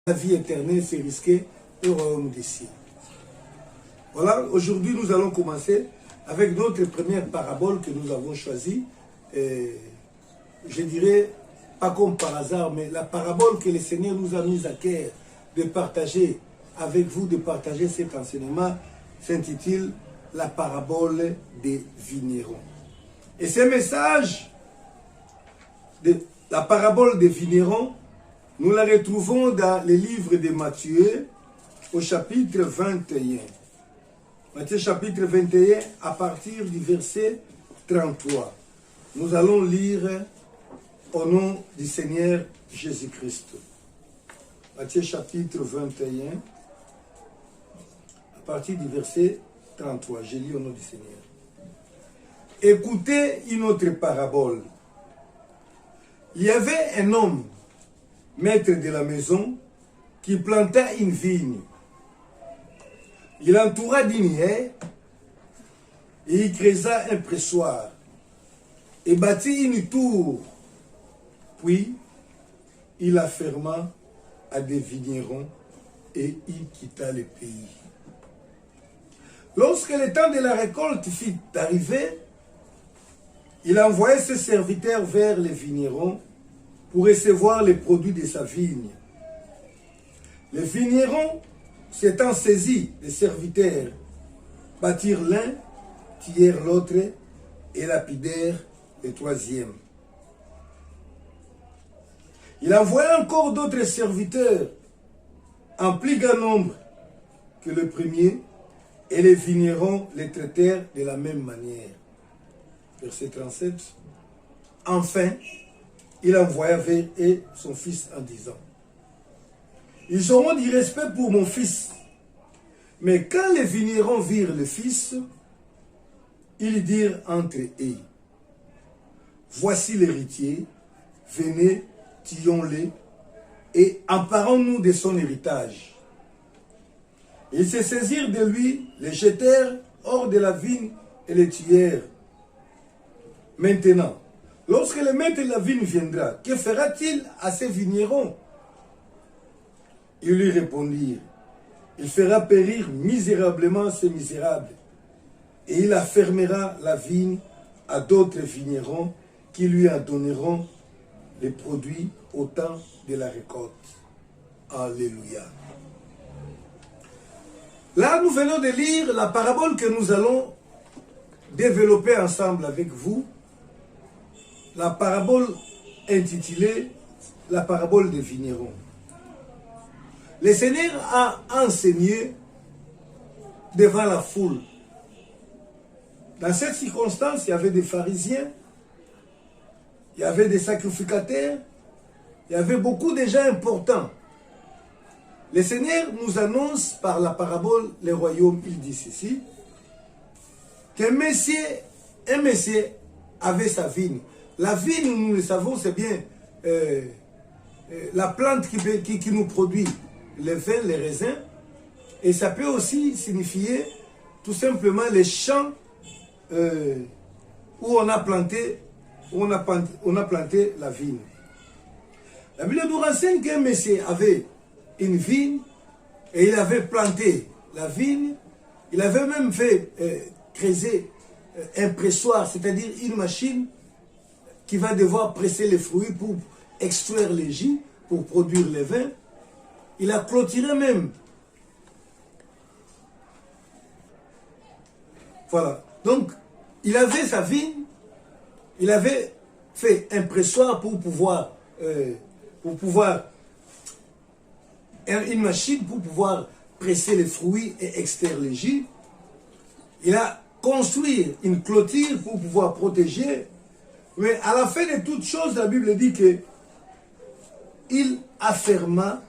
La vie éternelle, c'est risqué au royaume des cieux. Voilà, aujourd'hui nous allons commencer avec notre première parabole que nous avons choisie. Je dirais, pas comme par hasard, mais la parabole que le Seigneur nous a mise à cœur de partager avec vous, de partager cet enseignement, s'intitule la parabole des vignerons. Et ce message de la parabole des vignerons, nous la retrouvons dans le livre de Matthieu au chapitre 21. Matthieu chapitre 21 à partir du verset 33. Nous allons lire au nom du Seigneur Jésus-Christ. Matthieu chapitre 21 à partir du verset 33. Je lis au nom du Seigneur. Écoutez une autre parabole. Il y avait un homme, maître de la maison, qui planta une vigne. Il entoura d'une haie et il creusa un pressoir et bâtit une tour. Puis, il la ferma à des vignerons et il quitta le pays. Lorsque le temps de la récolte fut arrivé, il envoya ses serviteurs vers les vignerons pour recevoir les produits de sa vigne. Les vignerons, s'étant saisis, les serviteurs bâtirent l'un, tuèrent l'autre et lapidèrent le troisième. Il envoya encore d'autres serviteurs en plus grand nombre que le premier, et les vignerons les traitèrent de la même manière. Verset 37. Enfin, il envoya vers eux son fils en disant: ils auront du respect pour mon fils. Mais quand les vignerons virent le fils, ils dirent entre eux: voici l'héritier, venez, tuons-le et emparons-nous de son héritage. Ils se saisirent de lui, le jetèrent hors de la vigne et le tuèrent. Maintenant, lorsque le maître de la vigne viendra, que fera-t-il à ces vignerons? Ils lui répondirent: il fera périr misérablement ces misérables, et il affermera la vigne à d'autres vignerons qui lui en donneront les produits au temps de la récolte. Alléluia. Là, nous venons de lire la parabole que nous allons développer ensemble avec vous. La parabole intitulée la parabole des vignerons. Le Seigneur a enseigné devant la foule. Dans cette circonstance, il y avait des pharisiens, il y avait des sacrificateurs, il y avait beaucoup de gens importants. Le Seigneur nous annonce par la parabole les royaumes. Il dit ceci: qu'un monsieur avait sa vigne. La vigne, nous le savons, c'est bien la plante qui nous produit les vins, les raisins. Et ça peut aussi signifier tout simplement les champs où on a planté la vigne. La Bible nous renseigne qu'un monsieur avait une vigne et il avait planté la vigne. Il avait même fait creuser un pressoir, c'est-à-dire une machine qui va devoir presser les fruits pour extraire les jus, pour produire les vins. Il a clôturé même. Voilà. Donc, il avait sa vigne, il avait fait un pressoir pour pouvoir une machine pour pouvoir presser les fruits et extraire les jus. Il a construit une clôture pour pouvoir protéger. Mais à la fin de toutes choses, la Bible dit que il afferma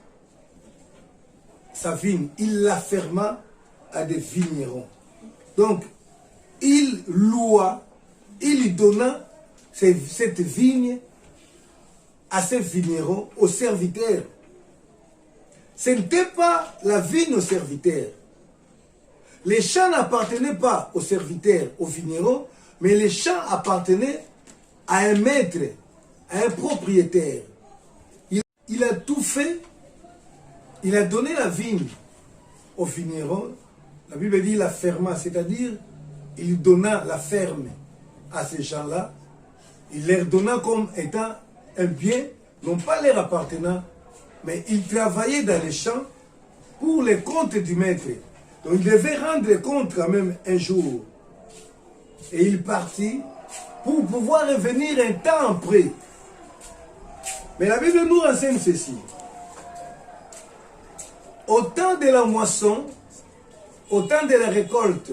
sa vigne, il l'afferma à des vignerons. Donc, il loua, il donna cette vigne à ces vignerons, aux serviteurs. Ce n'était pas la vigne aux serviteurs. Les champs n'appartenaient pas aux serviteurs, aux vignerons, mais les champs appartenaient à un maître, à un propriétaire. Il a tout fait il a donné la vigne aux vignerons. La Bible dit la ferma, c'est-à-dire il donna la ferme à ces gens-là. Il leur donna comme étant un bien, non pas leur appartenant, mais ils travaillaient dans les champs pour les comptes du maître. Donc il devait rendre compte quand même un jour. Et il partit pour pouvoir revenir un temps après. Mais la Bible nous renseigne ceci. Au temps de la moisson, au temps de la récolte,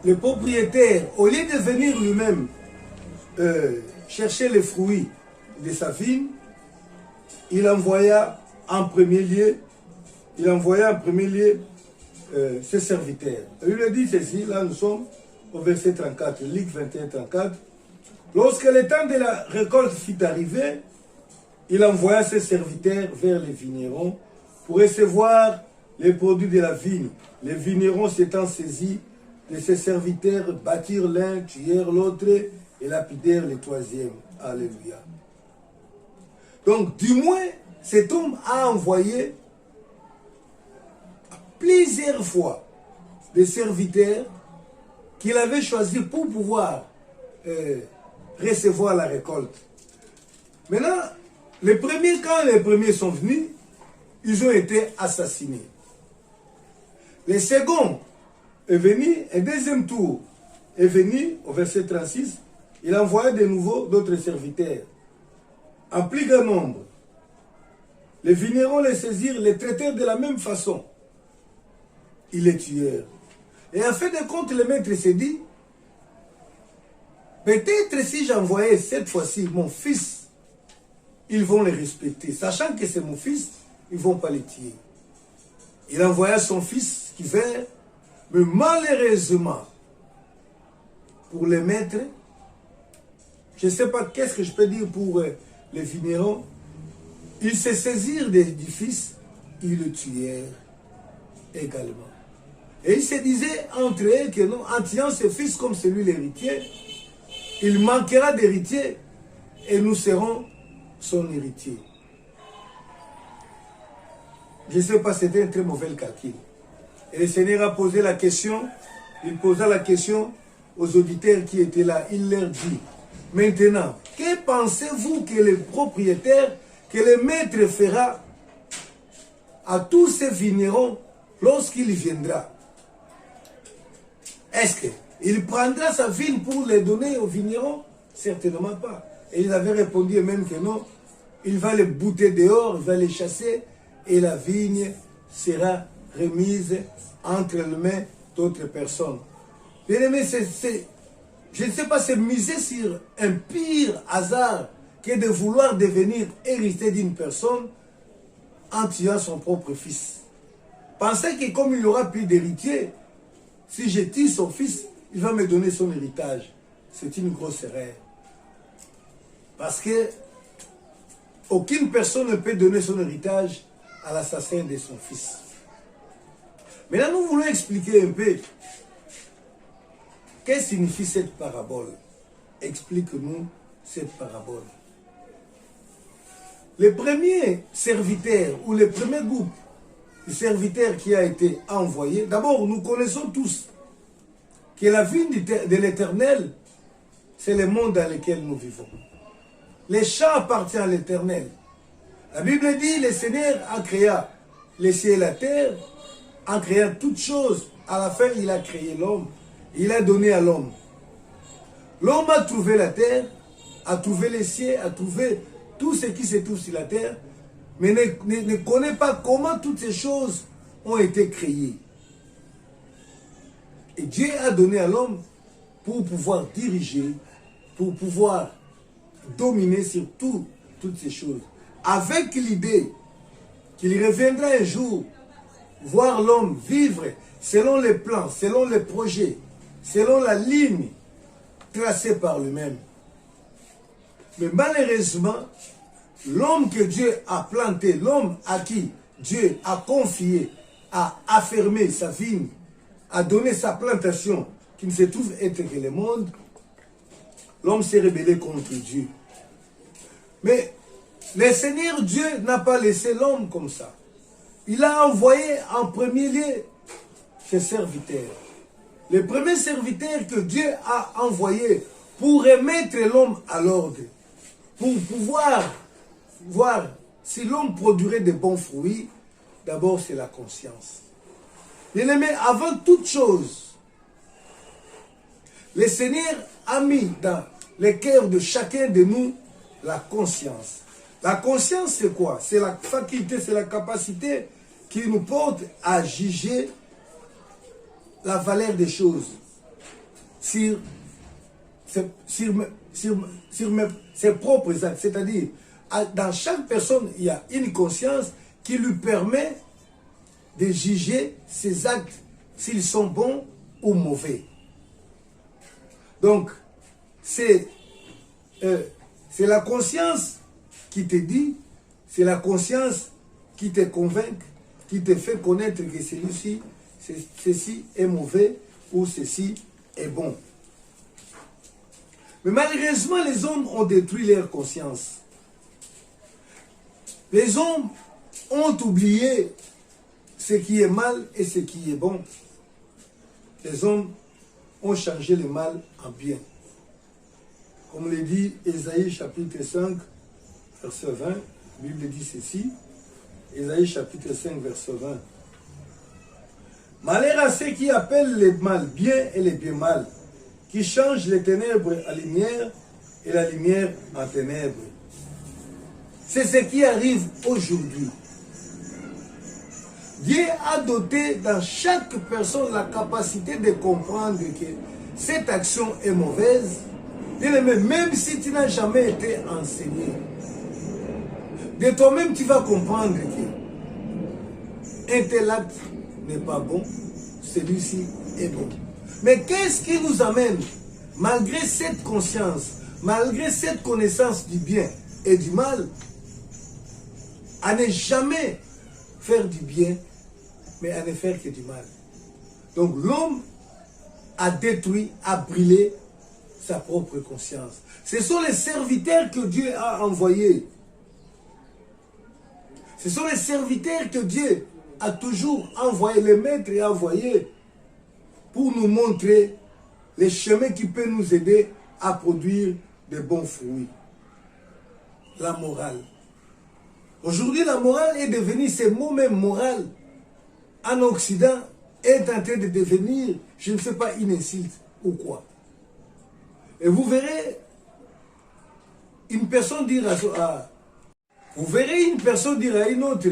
le propriétaire, au lieu de venir lui-même chercher les fruits de sa vigne, il envoya en premier lieu, ses serviteurs. Il lui dit ceci, là nous sommes au verset 34, Luc 21, 34. Lorsque le temps de la récolte fut arrivé, il envoya ses serviteurs vers les vignerons pour recevoir les produits de la vigne. Les vignerons s'étant saisis de ses serviteurs, battirent l'un, tuèrent l'autre et lapidèrent le troisième. Alléluia. Donc, du moins, cet homme a envoyé plusieurs fois des serviteurs qu'il avait choisis pour pouvoir recevoir la récolte. Maintenant, quand les premiers sont venus, ils ont été assassinés. Le second est venu, un deuxième tour est venu, au verset 36, il envoya de nouveau d'autres serviteurs, en plus grand nombre. Les vignerons les saisirent, les traitèrent de la même façon. Ils les tuèrent. Et en fin de compte, le maître s'est dit, peut-être si j'envoyais cette fois-ci mon fils, ils vont les respecter. Sachant que c'est mon fils, ils ne vont pas les tuer. Il envoya son fils qui vint, mais malheureusement, pour les maîtres, je ne sais pas qu'est-ce que je peux dire pour les vignerons, ils se saisirent du fils, ils le tuèrent également. Et ils se disaient entre eux que non, en tuant ce fils comme celui l'héritier, il manquera d'héritier et nous serons son héritier. Je ne sais pas, c'était un très mauvais calcul. Et le Seigneur a posé la question, il posa la question aux auditeurs qui étaient là. Il leur dit, maintenant, que pensez-vous que le propriétaire, que le maître fera à tous ces vignerons lorsqu'il viendra? Est-ce qu'il prendra sa vigne pour les donner aux vignerons? Certainement pas. Et ils avaient répondu même que non. Il va les bouter dehors, il va les chasser et la vigne sera remise entre les mains d'autres personnes. Bien aimé, je ne sais pas, c'est miser sur un pire hasard que de vouloir devenir héritier d'une personne en tuant son propre fils. Pensez que comme il n'y aura plus d'héritier, si je tue son fils, il va me donner son héritage. C'est une grosse erreur. Parce que aucune personne ne peut donner son héritage à l'assassin de son fils. Maintenant, nous voulons expliquer un peu qu'est-ce que signifie cette parabole. Explique-nous cette parabole. Le premier serviteur ou le premier groupe de serviteurs qui a été envoyé, d'abord, nous connaissons tous que la vigne de l'Éternel, c'est le monde dans lequel nous vivons. Les champs appartiennent à l'Éternel. La Bible dit, le Seigneur a créé les cieux et la terre, en créant toutes choses. À la fin, il a créé l'homme. Il a donné à l'homme. L'homme a trouvé la terre, a trouvé les cieux, a trouvé tout ce qui se trouve sur la terre, mais ne connaît pas comment toutes ces choses ont été créées. Et Dieu a donné à l'homme pour pouvoir diriger, pour pouvoir dominer sur toutes ces choses. Avec l'idée qu'il reviendra un jour voir l'homme vivre selon les plans, selon les projets, selon la ligne tracée par lui-même. Mais malheureusement, l'homme que Dieu a planté, l'homme à qui Dieu a confié, a affirmé sa vigne, a donné sa plantation, qui ne se trouve être que le monde, l'homme s'est rebellé contre Dieu. Mais le Seigneur Dieu n'a pas laissé l'homme comme ça. Il a envoyé en premier lieu ses serviteurs. Le premier serviteur que Dieu a envoyé pour remettre l'homme à l'ordre, pour pouvoir voir si l'homme produirait de bons fruits, d'abord c'est la conscience. Bien-aimé, avant toute chose, le Seigneur a mis dans le cœur de chacun de nous la conscience. La conscience, c'est quoi? C'est la faculté, c'est la capacité qui nous porte à juger la valeur des choses sur ses propres actes. C'est-à-dire, dans chaque personne, il y a une conscience qui lui permet de juger ses actes, s'ils sont bons ou mauvais. Donc, c'est la conscience qui te dit, c'est la conscience qui te convainc, qui te fait connaître que celui-ci, ceci est mauvais ou ceci est bon. Mais malheureusement, les hommes ont détruit leur conscience. Les hommes ont oublié ce qui est mal et ce qui est bon. Les hommes ont changé le mal en bien. Comme le dit Ésaïe chapitre 5, verset 20, la Bible dit ceci, Ésaïe chapitre 5, verset 20. Malheur à ceux qui appellent le mal bien et le bien mal, qui changent les ténèbres en lumière et la lumière en ténèbres. C'est ce qui arrive aujourd'hui. Dieu a doté dans chaque personne la capacité de comprendre que cette action est mauvaise, même si tu n'as jamais été enseigné. De toi-même, tu vas comprendre qu'un tel acte n'est pas bon, celui-ci est bon. Mais qu'est-ce qui nous amène, malgré cette conscience, malgré cette connaissance du bien et du mal, à ne jamais faire du bien, mais à ne faire que du mal? Donc l'homme a détruit, a brûlé sa propre conscience. Ce sont les serviteurs que Dieu a envoyés. Ce sont les serviteurs que Dieu a toujours envoyés, les maîtres et envoyés pour nous montrer les chemins qui peuvent nous aider à produire de bons fruits. La morale. Aujourd'hui, la morale est devenue, ce mot même moral, en Occident, est en train de devenir, je ne sais pas, une insulte ou quoi. Et vous verrez une personne dire vous verrez une personne dire à une autre,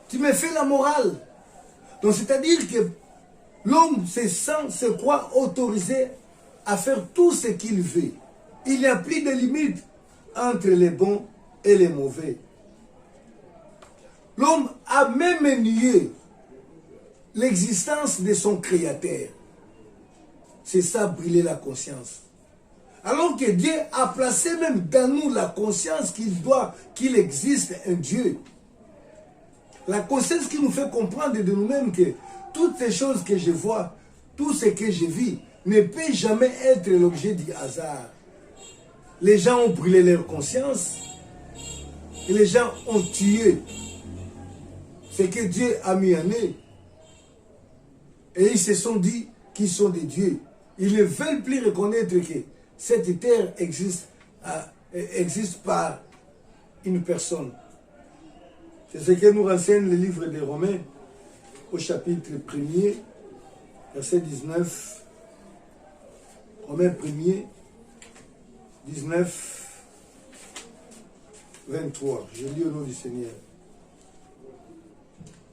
tu me fais la morale. Donc c'est-à-dire que l'homme se croit autorisé à faire tout ce qu'il veut. Il n'y a plus de limite entre les bons et les mauvais. L'homme a même nié l'existence de son créateur. C'est ça, brûler la conscience. Alors que Dieu a placé même dans nous la conscience qu'il existe un Dieu. La conscience qui nous fait comprendre de nous-mêmes que toutes ces choses que je vois, tout ce que je vis, ne peut jamais être l'objet du hasard. Les gens ont brûlé leur conscience et les gens ont tué ce que Dieu a mis en eux. Et ils se sont dit qu'ils sont des dieux. Ils ne veulent plus reconnaître que cette terre existe par une personne. C'est ce que nous renseigne le livre des Romains au chapitre 1er, verset 19. Romains 1er, 19, 23. Je lis au nom du Seigneur.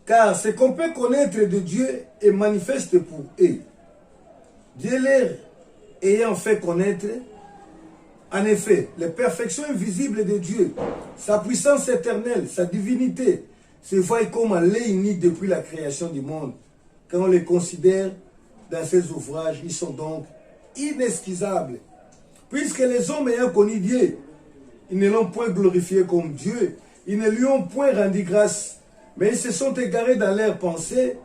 Car ce qu'on peut connaître de Dieu est manifeste pour eux. Dieu leur ayant fait connaître, en effet, les perfections invisibles de Dieu, sa puissance éternelle, sa divinité, se voient comme en l'uni depuis la création du monde. Quand on les considère dans ses ouvrages, ils sont donc inexcusables. Puisque les hommes ayant connu Dieu, ils ne l'ont point glorifié comme Dieu, ils ne lui ont point rendu grâce, mais ils se sont égarés dans leurs pensées,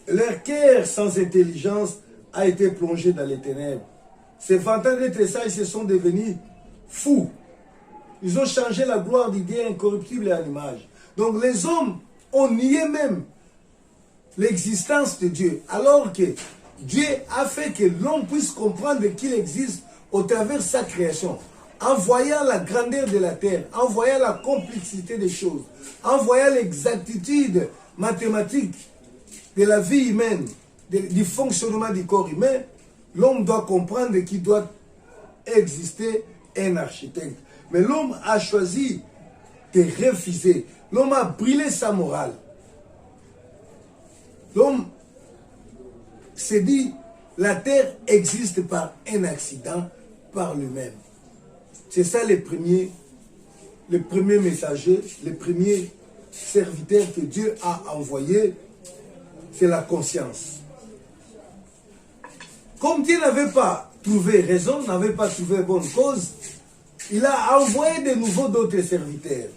leur cœur sans intelligence a été plongé dans les ténèbres. Se vantant d'être sages, ils se sont devenus fous. Ils ont changé la gloire du Dieu incorruptible et à l'image. Donc les hommes ont nié même l'existence de Dieu, alors que Dieu a fait que l'homme puisse comprendre qu'il existe au travers de sa création, en voyant la grandeur de la terre, en voyant la complexité des choses, en voyant l'exactitude mathématique de la vie humaine, du fonctionnement du corps humain. L'homme doit comprendre qu'il doit exister un architecte. Mais l'homme a choisi de refuser. L'homme a brûlé sa morale. L'homme s'est dit, la terre existe par un accident, par lui-même. C'est ça les premiers messagers, les premiers serviteurs que Dieu a envoyés, c'est la conscience. Comme Dieu n'avait pas trouvé raison, n'avait pas trouvé bonne cause, il a envoyé de nouveau d'autres serviteurs.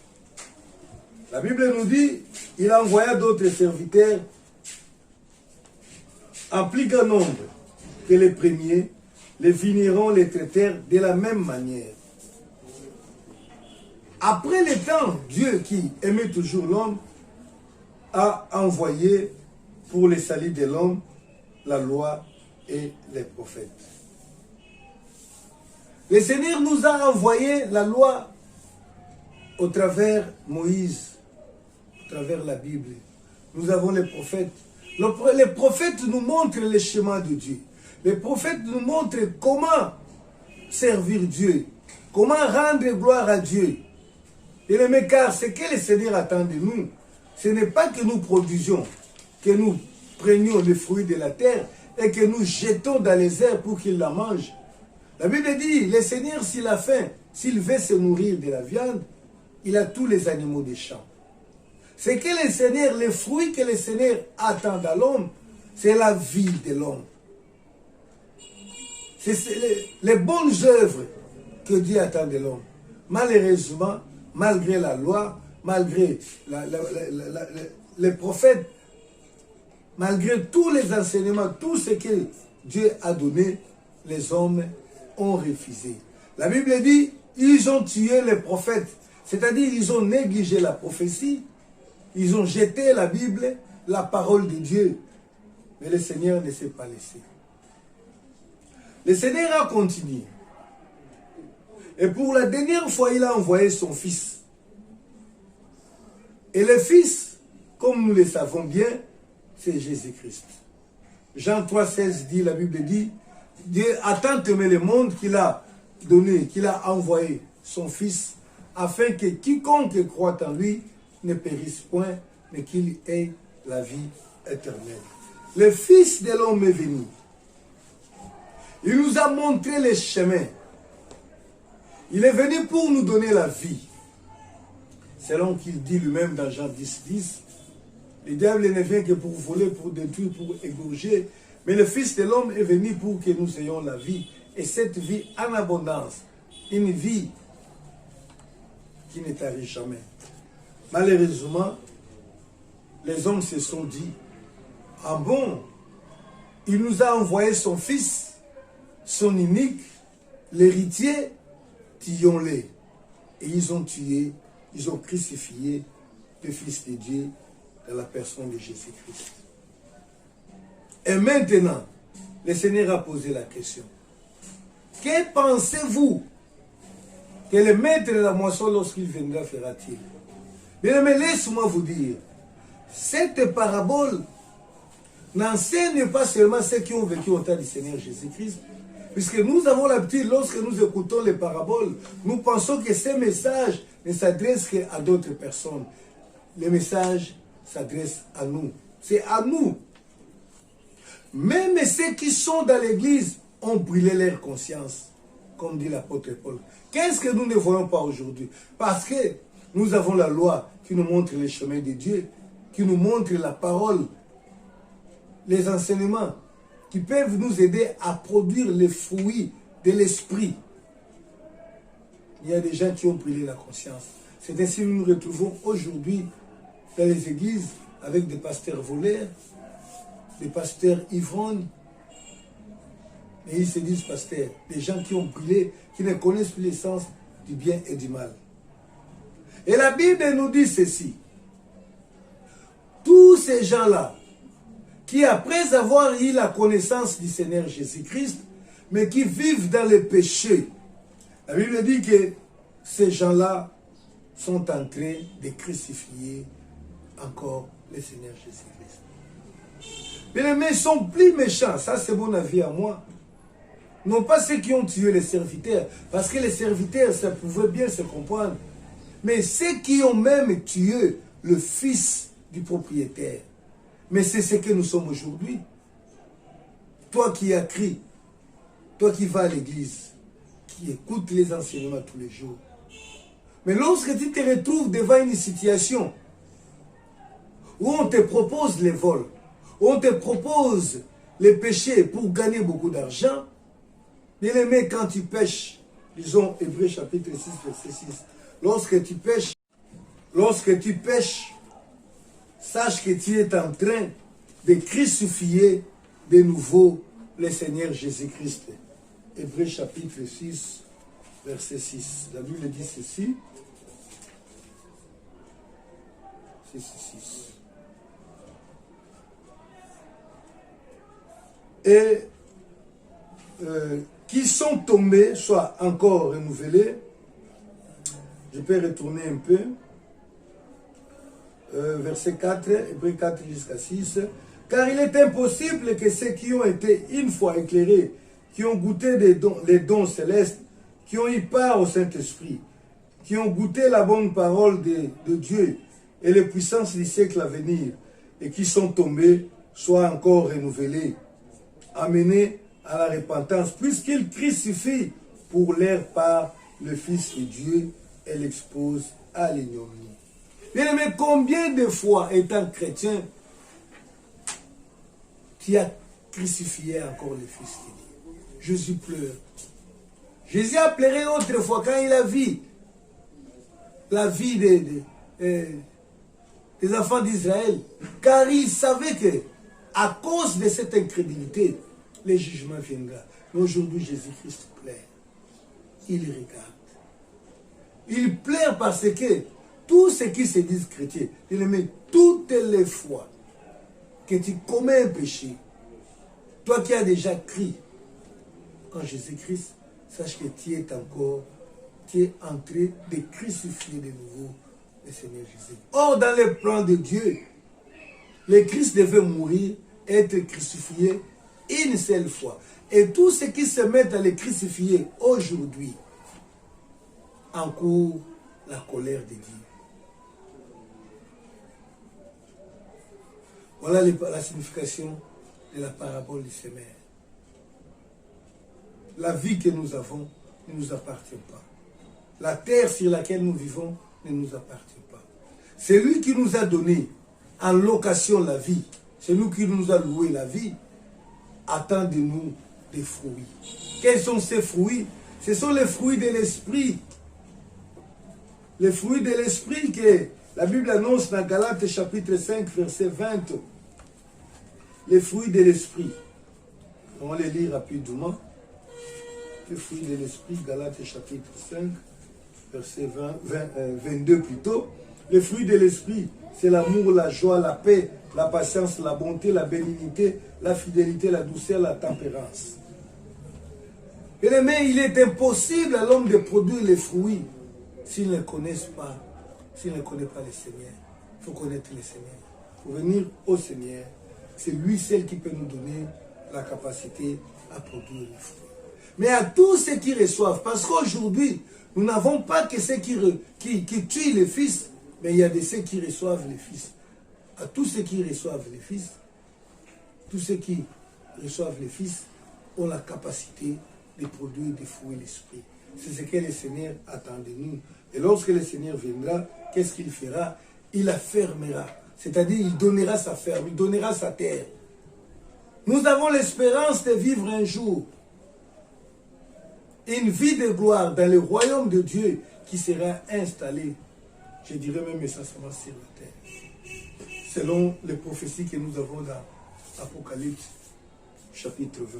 La Bible nous dit, il a envoyé d'autres serviteurs en plus grand nombre que les premiers, les vignerons, les traitèrent de la même manière. Après le temps, Dieu qui aimait toujours l'homme a envoyé pour le salut de l'homme la loi et les prophètes. Le Seigneur nous a envoyé la loi au travers Moïse, au travers la Bible. Nous avons les prophètes. Les prophètes nous montrent le chemin de Dieu. Les prophètes nous montrent comment servir Dieu, comment rendre gloire à Dieu. Et les car ce que le Seigneur attend de nous, ce n'est pas que nous produisions, que nous prenions les fruits de la terre et que nous jetons dans les airs pour qu'ils la mangent. La Bible dit, le Seigneur, s'il a faim, s'il veut se nourrir de la viande, il a tous les animaux des champs. C'est que le Seigneur, les fruits que le Seigneur attend de l'homme, c'est la vie de l'homme. C'est les bonnes œuvres que Dieu attend de l'homme. Malheureusement, malgré la loi, malgré les prophètes, malgré tous les enseignements, tout ce que Dieu a donné, les hommes ont refusé. La Bible dit, ils ont tué les prophètes, c'est-à-dire ils ont négligé la prophétie, ils ont jeté la Bible, la parole de Dieu. Mais le Seigneur ne s'est pas laissé. Le Seigneur a continué. Et pour la dernière fois, il a envoyé son Fils. Et le Fils, comme nous le savons bien, c'est Jésus-Christ. Jean 3,16 dit, la Bible dit, Dieu a tant aimé le monde qu'il a donné, qu'il a envoyé son Fils, afin que quiconque croit en lui ne périsse point, mais qu'il ait la vie éternelle. Le Fils de l'homme est venu. Il nous a montré les chemins. Il est venu pour nous donner la vie. Selon qu'il dit lui-même dans Jean 10,10, le diable ne vient que pour voler, pour détruire, pour égorger. Mais le Fils de l'homme est venu pour que nous ayons la vie. Et cette vie en abondance. Une vie qui ne t'arrive jamais. Malheureusement, les hommes se sont dit, ah bon, il nous a envoyé son Fils, son unique, l'héritier, tuons-le. Et ils ont tué, ils ont crucifié le Fils de Dieu dans la personne de Jésus-Christ. Et maintenant, le Seigneur a posé la question. Que pensez-vous que le maître de la moisson, lorsqu'il viendra, fera-t-il? Bien, mais laisse-moi vous dire, cette parabole n'enseigne pas seulement ceux qui ont vécu au temps du Seigneur Jésus-Christ, puisque nous avons l'habitude, lorsque nous écoutons les paraboles, nous pensons que ces messages ne s'adressent qu'à d'autres personnes. Les messages s'adressent à nous. C'est à nous. Même ceux qui sont dans l'église ont brûlé leur conscience, comme dit l'apôtre Paul. Qu'est-ce que nous ne voyons pas aujourd'hui? Parce que nous avons la loi qui nous montre les chemins de Dieu, qui nous montre la parole, les enseignements, qui peuvent nous aider à produire les fruits de l'esprit. Il y a des gens qui ont brûlé la conscience. C'est ainsi que nous nous retrouvons aujourd'hui dans les églises avec des pasteurs voleurs, des pasteurs ivrognes. Et ils se disent pasteurs, des gens qui ont brûlé, qui ne connaissent plus l'essence du bien et du mal. Et la Bible nous dit ceci. Tous ces gens-là, qui après avoir eu la connaissance du Seigneur Jésus-Christ, mais qui vivent dans le péché, la Bible dit que ces gens-là sont en train de crucifier encore le Seigneur Jésus-Christ. Mais ils sont plus méchants, ça c'est mon avis à moi. Non pas ceux qui ont tué les serviteurs, parce que les serviteurs, ça pouvait bien se comprendre. Mais ceux qui ont même tué le fils du propriétaire. Mais c'est ce que nous sommes aujourd'hui. Toi qui as crié, toi qui vas à l'église, qui écoute les enseignements tous les jours. Mais lorsque tu te retrouves devant une situation où on te propose les vols, où on te propose les péchés pour gagner beaucoup d'argent, bien aimé, quand tu pêches, disons Hébreux chapitre 6, verset 6, lorsque tu pêches, sache que tu es en train de crucifier de nouveau le Seigneur Jésus-Christ. Hébreux chapitre 6, verset 6. La Bible dit ceci. 6. Et qui sont tombés, soit encore renouvelés. Je peux retourner un peu. Verset 4, Hébreux 4 jusqu'à 6. Car il est impossible que ceux qui ont été une fois éclairés, qui ont goûté les dons célestes, qui ont eu part au Saint-Esprit, qui ont goûté la bonne parole de Dieu et les puissances du siècle à venir, et qui sont tombés, soient encore renouvelés, amenés à la repentance, puisqu'ils crucifient pour leur part le Fils de Dieu et l'exposent à l'ignominie. Bien aimé, combien de fois, étant chrétien, tu as crucifié encore le Fils de Dieu? Jésus pleure. Jésus a pleuré autrefois quand il a vu la vie des enfants d'Israël, car il savait que à cause de cette incrédulité, le jugement viendra. Mais aujourd'hui, Jésus-Christ pleure. Il regarde. Il pleure parce que tous ceux qui se disent chrétiens, il aime toutes les fois que tu commets un péché, toi qui as déjà crié en Jésus-Christ, sache que tu es en train de crucifier de nouveau le Seigneur Jésus. Or, dans le plan de Dieu, le Christ devait mourir, être crucifié une seule fois. Et tous ceux qui se mettent à le crucifier aujourd'hui encourent la colère de Dieu. Voilà la signification de la parabole du semeur. La vie que nous avons ne nous appartient pas. La terre sur laquelle nous vivons ne nous appartient pas. C'est lui qui nous a donné en location la vie. C'est lui qui nous a loué la vie. Attend de nous des fruits. Quels sont ces fruits? Ce sont les fruits de l'esprit. Les fruits de l'esprit que la Bible annonce dans Galates chapitre 5, verset 20. Les fruits de l'esprit. On va les lire rapidement. Les fruits de l'esprit, Galates chapitre 5, verset 22 plutôt. Les fruits de l'esprit, c'est l'amour, la joie, la paix, la patience, la bonté, la bénignité, la fidélité, la douceur, la tempérance. Bien-aimé, il est impossible à l'homme de produire les fruits s'il ne connaissent pas, s'il ne connaît pas le Seigneur. Il faut connaître le Seigneur. Il faut venir au Seigneur. C'est lui seul qui peut nous donner la capacité à produire les fruits. Mais à tous ceux qui reçoivent, parce qu'aujourd'hui, nous n'avons pas que ceux qui tuent les fils, mais il y a de ceux qui reçoivent les fils. À tous ceux qui reçoivent les fils, tous ceux qui reçoivent les fils ont la capacité de produire des fruits de l'esprit. C'est ce que le Seigneur attend de nous. Et lorsque le Seigneur viendra, qu'est-ce qu'il fera? Il affermera. C'est-à-dire, il donnera sa ferme, il donnera sa terre. Nous avons l'espérance de vivre un jour une vie de gloire dans le royaume de Dieu qui sera installé, je dirais même essentiellement sur la terre. Selon les prophéties que nous avons dans Apocalypse, chapitre 20.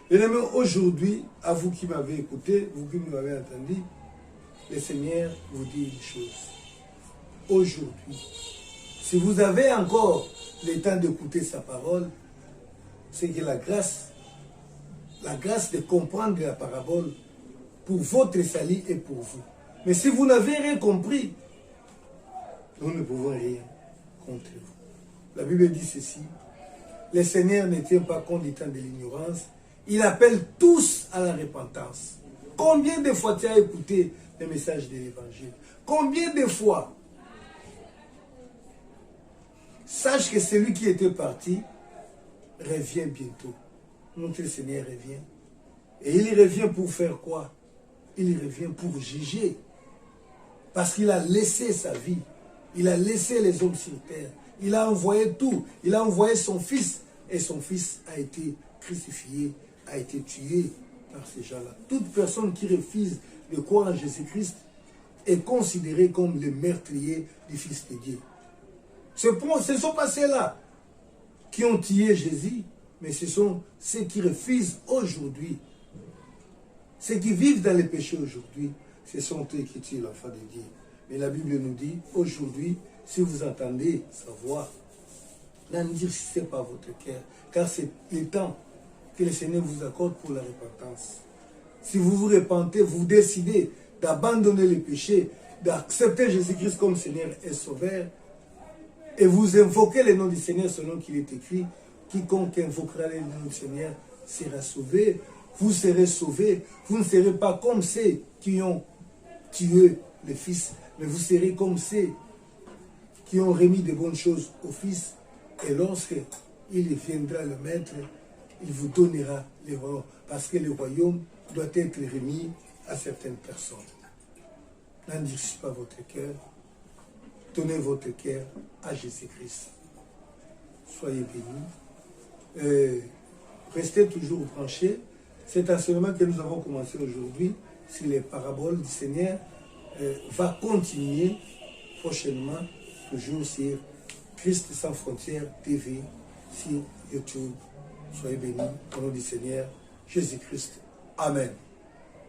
Bien aimé, aujourd'hui, à vous qui m'avez écouté, vous qui m'avez entendu, le Seigneur vous dit une chose. Aujourd'hui, si vous avez encore le temps d'écouter sa parole, c'est que la grâce de comprendre la parabole pour votre salut et pour vous. Mais si vous n'avez rien compris, nous ne pouvons rien contre vous. La Bible dit ceci, le Seigneur ne tient pas compte du temps de l'ignorance, il appelle tous à la repentance. Combien de fois tu as écouté le message de l'évangile? Combien de fois? Sache que celui qui était parti revient bientôt. Notre Seigneur revient. Et il revient pour faire quoi? Il revient pour juger. Parce qu'il a laissé sa vie. Il a laissé les hommes sur terre. Il a envoyé tout. Il a envoyé son fils. Et son fils a été crucifié, a été tué par ces gens-là. Toute personne qui refuse de croire en Jésus-Christ est considérée comme le meurtrier du Fils de Dieu. Ce ne sont pas ceux-là qui ont tué Jésus, mais ce sont ceux qui refusent aujourd'hui. Ceux qui vivent dans les péchés aujourd'hui, ce sont eux qui tuent l'enfant de Dieu. Mais la Bible nous dit, aujourd'hui, si vous entendez sa voix, n'endurcissez pas votre cœur, car c'est le temps que le Seigneur vous accorde pour la repentance. Si vous vous repentez, vous décidez d'abandonner le péché, d'accepter Jésus-Christ comme Seigneur et Sauveur, et vous invoquez le nom du Seigneur selon qu'il est écrit, quiconque invoquera le nom du Seigneur sera sauvé, vous serez sauvés, vous ne serez pas comme ceux qui ont tué le Fils, mais vous serez comme ceux qui ont remis de bonnes choses au Fils, et lorsque il viendra le Maître, il vous donnera le royaume, parce que le royaume doit être remis à certaines personnes. N'endurcissez pas votre cœur, donnez votre cœur à Jésus-Christ. Soyez bénis. Restez toujours branchés. Cet enseignement que nous avons commencé aujourd'hui sur les paraboles du Seigneur va continuer prochainement, toujours sur Christ sans frontières TV, sur YouTube. Soyez bénis au nom du Seigneur Jésus-Christ. Amen.